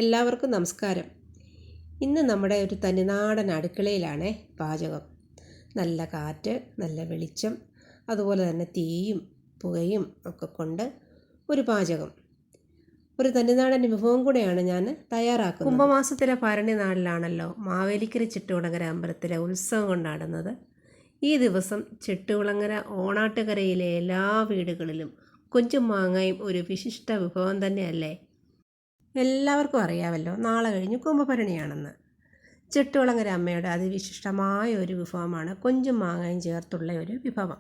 എല്ലാവർക്കും നമസ്കാരം. ഇന്ന് നമ്മുടെ ഒരു തനിനാടൻ അടുക്കളയിലാണ് പാചകം. നല്ല കാറ്റ്, നല്ല വെളിച്ചം, അതുപോലെ തന്നെ തീയും പുകയും ഒക്കെ കൊണ്ട് ഒരു പാചകം. ഒരു തനിനാടൻ വിഭവം കൂടെയാണ് ഞാൻ തയ്യാറാക്കുന്നത്. കുംഭമാസത്തിലെ ഭരണി നാളിലാണല്ലോ മാവേലിക്കര ചിട്ടുകുളങ്ങര അമ്പലത്തിലെ ഉത്സവം കൊണ്ടാടുന്നത്. ഈ ദിവസം ചിട്ടുകുളങ്ങര ഓണാട്ടുകരയിലെ എല്ലാ വീടുകളിലും കൊഞ്ചും മാങ്ങയും ഒരു വിശിഷ്ട വിഭവം തന്നെയല്ലേ. എല്ലാവർക്കും അറിയാമല്ലോ നാളെ കഴിഞ്ഞ് കുംഭഭരണിയാണെന്ന്. ചിട്ടുകുളങ്ങര അമ്മയുടെ അതിവിശിഷ്ടമായ ഒരു വിഭവമാണ് കൊഞ്ചും മാങ്ങയും ചേർത്തുള്ള ഒരു വിഭവം.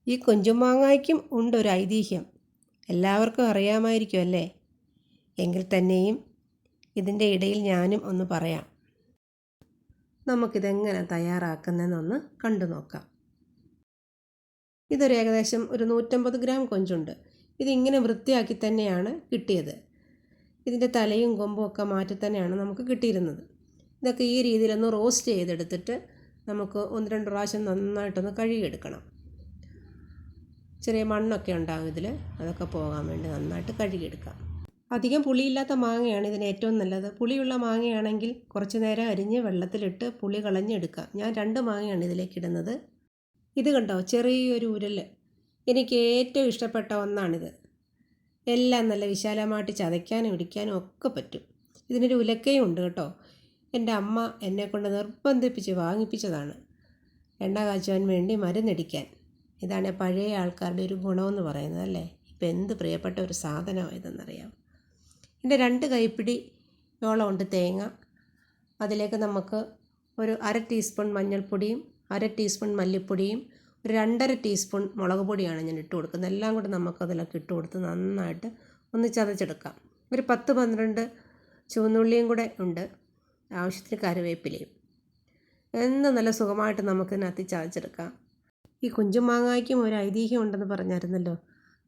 ഈ കൊഞ്ചും മാങ്ങയ്ക്കും ഉണ്ടൊരു ഐതിഹ്യം, എല്ലാവർക്കും അറിയാമായിരിക്കും അല്ലേ. എങ്കിൽ തന്നെയും ഇതിൻ്റെ ഇടയിൽ ഞാനും ഒന്ന് പറയാം. നമുക്കിതെങ്ങനെ തയ്യാറാക്കുന്നതെന്നൊന്ന് കണ്ടു നോക്കാം. ഇതൊരു ഏകദേശം ഒരു 150 ഗ്രാം കൊഞ്ചുണ്ട്. ഇതിങ്ങനെ വൃത്തിയാക്കി തന്നെയാണ് കിട്ടിയത്. ഇതിൻ്റെ തലയും കൊമ്പും ഒക്കെ മാറ്റി തന്നെയാണ് നമുക്ക് കിട്ടിയിരുന്നത്. ഇതൊക്കെ ഈ രീതിയിലൊന്ന് റോസ്റ്റ് ചെയ്തെടുത്തിട്ട് നമുക്ക് 1-2 പ്രാവശ്യം നന്നായിട്ടൊന്ന് കഴുകിയെടുക്കണം. ചെറിയ മണ്ണൊക്കെ ഉണ്ടാകും ഇതിൽ, അതൊക്കെ പോകാൻ വേണ്ടി നന്നായിട്ട് കഴുകിയെടുക്കാം. അധികം പുളിയില്ലാത്ത മാങ്ങയാണ് ഇതിന് ഏറ്റവും നല്ലത്. പുളിയുള്ള മാങ്ങയാണെങ്കിൽ കുറച്ച് നേരം അരിഞ്ഞ് വെള്ളത്തിലിട്ട് പുളി കളഞ്ഞെടുക്കാം. ഞാൻ 2 മാങ്ങയാണ് ഇതിലേക്ക് ഇടുന്നത്. ഇത് കണ്ടോ, ചെറിയൊരു ഉരൽ. എനിക്ക് ഏറ്റവും ഇഷ്ടപ്പെട്ട ഒന്നാണിത്. എല്ലാം നല്ല വിശാലമായിട്ട് ചതയ്ക്കാനും ഇടിക്കാനും ഒക്കെ പറ്റും. ഇതിനൊരു ഉലക്കയും ഉണ്ട് കേട്ടോ. എൻ്റെ അമ്മ എന്നെക്കൊണ്ട് നിർബന്ധിപ്പിച്ച് വാങ്ങിപ്പിച്ചതാണ്, എണ്ണ കാച്ചുവാൻ വേണ്ടി മരുന്നടിക്കാൻ. ഇതാണ് പഴയ ആൾക്കാരുടെ ഒരു ഗുണമെന്ന് പറയുന്നത് അല്ലേ. ഇപ്പം എന്ത് പ്രിയപ്പെട്ട ഒരു സാധനമാണ് ഇതെന്നറിയാം. എൻ്റെ 2 കൈപ്പിടി യോളമുണ്ട് തേങ്ങ. അതിലേക്ക് നമുക്ക് ഒരു 1/2 ടീസ്പൂൺ മഞ്ഞൾപ്പൊടിയും 1/2 ടീസ്പൂൺ മല്ലിപ്പൊടിയും ഒരു 2.5 ടീസ്പൂൺ മുളക് പൊടിയാണ് ഞാൻ ഇട്ട് കൊടുക്കുന്നത്. എല്ലാം കൂടെ നമുക്കതിലൊക്കെ ഇട്ട് കൊടുത്ത് നന്നായിട്ട് ഒന്ന് ചതച്ചെടുക്കാം. ഒരു 10-12 ചുവന്നുള്ളിയും കൂടെ ഉണ്ട്, ആവശ്യത്തിന് കറിവേപ്പിലയും. എന്നും നല്ല സുഖമായിട്ട് നമുക്കിതിനകത്ത് ചതച്ചെടുക്കാം. ഈ കൊഞ്ചും മാങ്ങയ്ക്കും ഒരു ഐതിഹ്യം ഉണ്ടെന്ന് പറഞ്ഞായിരുന്നല്ലോ,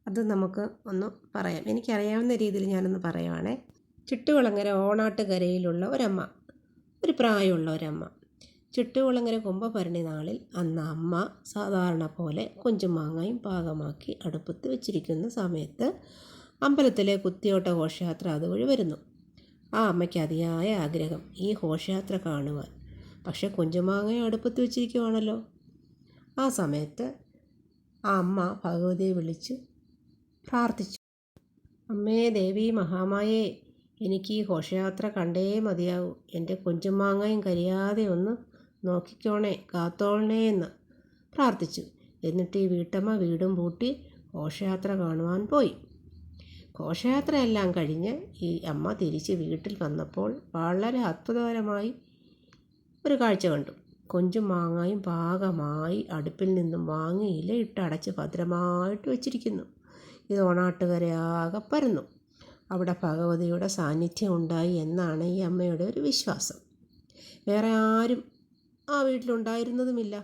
അത് നമുക്ക് ഒന്ന് പറയാം. എനിക്കറിയാവുന്ന രീതിയിൽ ഞാനൊന്ന് പറയുവാണേ. ചിട്ടുകുളങ്ങര ഓണാട്ടുകരയിലുള്ള ഒരമ്മ, ഒരു പ്രായമുള്ള ഒരമ്മ. ചിട്ടുകുളങ്ങര കുംഭഭരണി നാളിൽ അന്ന് അമ്മ സാധാരണ പോലെ കൊഞ്ചും മാങ്ങയും പാകമാക്കി അടുപ്പത്ത് വെച്ചിരിക്കുന്ന സമയത്ത് അമ്പലത്തിലെ കുത്തിയോട്ട ഘോഷയാത്ര അതുവഴി വരുന്നു. ആ അമ്മയ്ക്ക് അതിയായ ആഗ്രഹം ഈ ഘോഷയാത്ര കാണുവാൻ. പക്ഷേ കൊഞ്ചും മാങ്ങയും അടുപ്പത്ത് വെച്ചിരിക്കുവാണല്ലോ. ആ സമയത്ത് ആ അമ്മ ഭഗവതിയെ വിളിച്ച് പ്രാർത്ഥിച്ചു. അമ്മേ ദേവി മഹാമായേ, എനിക്ക് ഈ ഘോഷയാത്ര കണ്ടേ മതിയാവൂ. എൻ്റെ കൊഞ്ചും മാങ്ങയും കരിയാതെ ഒന്ന് നോക്കിക്കോണേ, കാത്തോളണേ എന്ന് പ്രാർത്ഥിച്ചു. എന്നിട്ട് ഈ വീട്ടമ്മ വീടും പൂട്ടി ഘോഷയാത്ര കാണുവാൻ പോയി. ഘോഷയാത്രയെല്ലാം കഴിഞ്ഞ് ഈ അമ്മ തിരിച്ച് വീട്ടിൽ വന്നപ്പോൾ വളരെ അത്ഭുതകരമായി ഒരു കാഴ്ച കണ്ടു. കൊഞ്ചും മാങ്ങയും പാകമായി അടുപ്പിൽ നിന്നും വാങ്ങി ഇലയിട്ടടച്ച് ഭദ്രമായിട്ട് വെച്ചിരിക്കുന്നു. ഇത് ഓണാട്ടുകരയാകെ പരന്നു. അവിടെ ഭഗവതിയുടെ സാന്നിധ്യം ഉണ്ടായി എന്നാണ് ഈ അമ്മയുടെ ഒരു വിശ്വാസം. വേറെ ആരും ആ വീട്ടിലുണ്ടായിരുന്നതുമില്ല.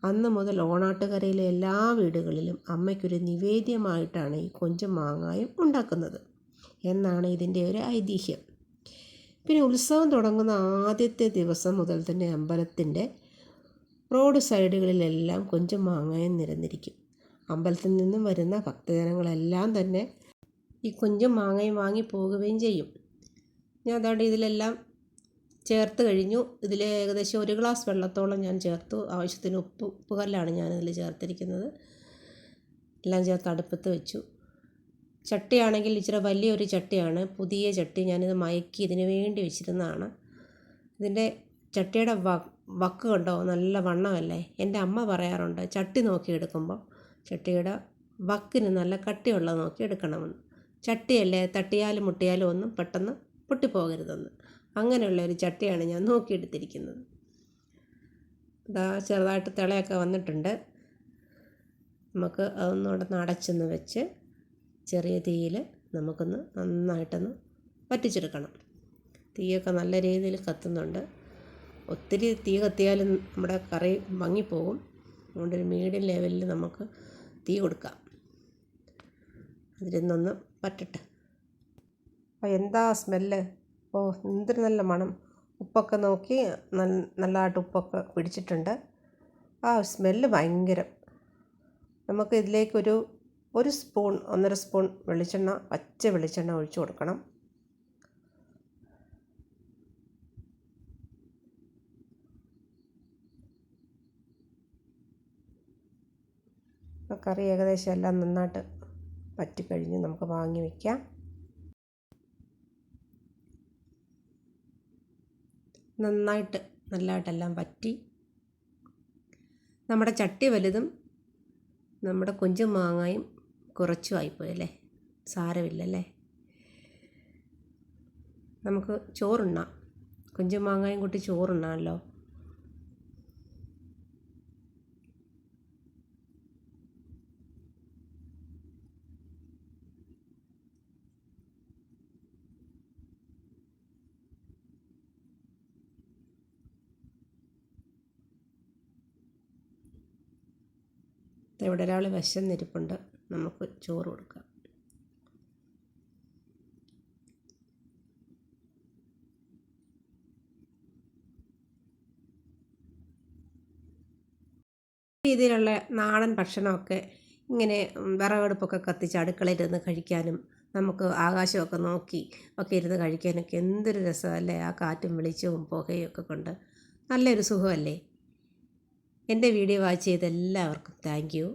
അന്ന് മുതൽ ഓണാട്ടുകരയിലെ എല്ലാ വീടുകളിലും അമ്മയ്ക്കൊരു നിവേദ്യമായിട്ടാണ് ഈ കൊഞ്ചും മാങ്ങായും ഉണ്ടാക്കുന്നത് എന്നാണ് ഇതിൻ്റെ ഒരു ഐതിഹ്യം. പിന്നെ ഉത്സവം തുടങ്ങുന്ന ആദ്യത്തെ ദിവസം മുതൽ തന്നെ അമ്പലത്തിൻ്റെ റോഡ് സൈഡുകളിലെല്ലാം കൊഞ്ചും മാങ്ങയും നിരന്നിരിക്കും. അമ്പലത്തിൽ നിന്നും വരുന്ന ഭക്തജനങ്ങളെല്ലാം തന്നെ ഈ കൊഞ്ചും മാങ്ങയും വാങ്ങി പോകുകയും ചെയ്യും. ഞാൻ അതാണ്ട് ഇതിലെല്ലാം ചേർത്ത് കഴിഞ്ഞു. ഇതിൽ ഏകദേശം 1 ഗ്ലാസ് വെള്ളത്തോളം ഞാൻ ചേർത്തു. ആവശ്യത്തിന് ഉപ്പുകല്ലാണ് ഞാനിതിൽ ചേർത്തിരിക്കുന്നത്. എല്ലാം ചേർത്ത് അടുപ്പത്ത് വെച്ചു. ചട്ടിയാണെങ്കിൽ ഇച്ചിരി വലിയൊരു ചട്ടിയാണ്, പുതിയ ചട്ടി. ഞാനിത് മയക്കി ഇതിന് വേണ്ടി വെച്ചിരുന്നതാണ്. ഇതിൻ്റെ ചട്ടിയുടെ വക്ക് കണ്ടോ, നല്ല വണ്ണമല്ലേ. എൻ്റെ അമ്മ പറയാറുണ്ട് ചട്ടി നോക്കി എടുക്കുമ്പോൾ ചട്ടിയുടെ വക്കിന് നല്ല കട്ടിയുള്ളത് നോക്കി എടുക്കണമെന്ന്. ചട്ടിയല്ലേ തട്ടിയാലും മുട്ടിയാലും ഒന്നും പെട്ടെന്ന് പൊട്ടിപ്പോകരുതെന്ന്. അങ്ങനെയുള്ള ഒരു ചട്ടിയാണ് ഞാൻ നോക്കിയെടുത്തിരിക്കുന്നത്. ഇതാ ചെറുതായിട്ട് തിളയൊക്കെ വന്നിട്ടുണ്ട്. നമുക്ക് അതൊന്നുകൂടെ അടച്ചൊന്ന് വെച്ച് ചെറിയ തീയിൽ നമുക്കൊന്ന് നന്നായിട്ടൊന്ന് വറ്റിച്ചെടുക്കണം. തീയൊക്കെ നല്ല രീതിയിൽ കത്തുന്നുണ്ട്. ഒത്തിരി തീ കത്തിയാലും നമ്മുടെ കറി മങ്ങിപ്പോകും. അതുകൊണ്ട് ഒരു മീഡിയം ലെവലിൽ നമുക്ക് തീ കൊടുക്കാം. അതിലൊന്നൊന്ന് പറ്റട്ടെ. അപ്പോൾ എന്താ സ്മെല്ല്! ഓ, എന്തൊരു നല്ല മണം. ഉപ്പൊക്കെ നോക്കി നല്ലതായിട്ട് ഉപ്പൊക്കെ പിടിച്ചിട്ടുണ്ട്. ആ സ്മെല്ല് ഭയങ്കരം. നമുക്ക് ഇതിലേക്കൊരു 1 സ്പൂൺ 1.5 സ്പൂൺ വെളിച്ചെണ്ണ, പച്ച വെളിച്ചെണ്ണ ഒഴിച്ചു കൊടുക്കണം. കറി ഏകദേശം എല്ലാം നന്നായിട്ട് പറ്റിക്കഴിഞ്ഞ് നമുക്ക് വാങ്ങി വയ്ക്കാം. നല്ലതായിട്ടെല്ലാം പറ്റി. നമ്മുടെ ചട്ടി വലുതും നമ്മുടെ കൊഞ്ചും മാങ്ങായും കുറച്ചും ആയിപ്പോയല്ലേ, സാരമില്ലല്ലേ. നമുക്ക് ചോറുണ്ണാം, കൊഞ്ചും മാങ്ങായും കൂട്ടി ചോറുണ്ണാമല്ലോ. ഇവിടെ ഒരാൾ വിശന്നിരിപ്പുണ്ട്, നമുക്ക് ചോറ് കൊടുക്കാം. രീതിയിലുള്ള നാടൻ ഭക്ഷണമൊക്കെ ഇങ്ങനെ വിറകടുപ്പൊക്കെ കത്തിച്ച് അടുക്കളയിലിരുന്ന് കഴിക്കാനും നമുക്ക് ആകാശമൊക്കെ നോക്കി ഒക്കെ ഇരുന്ന് കഴിക്കാനൊക്കെ എന്തൊരു രസമല്ലേ. ആ കാറ്റും വെളിച്ചവും പുകയും ഒക്കെ കൊണ്ട് നല്ലൊരു സുഖമല്ലേ. എൻ്റെ വീഡിയോ വാച്ച് ചെയ്ത എല്ലാവർക്കും താങ്ക് യു.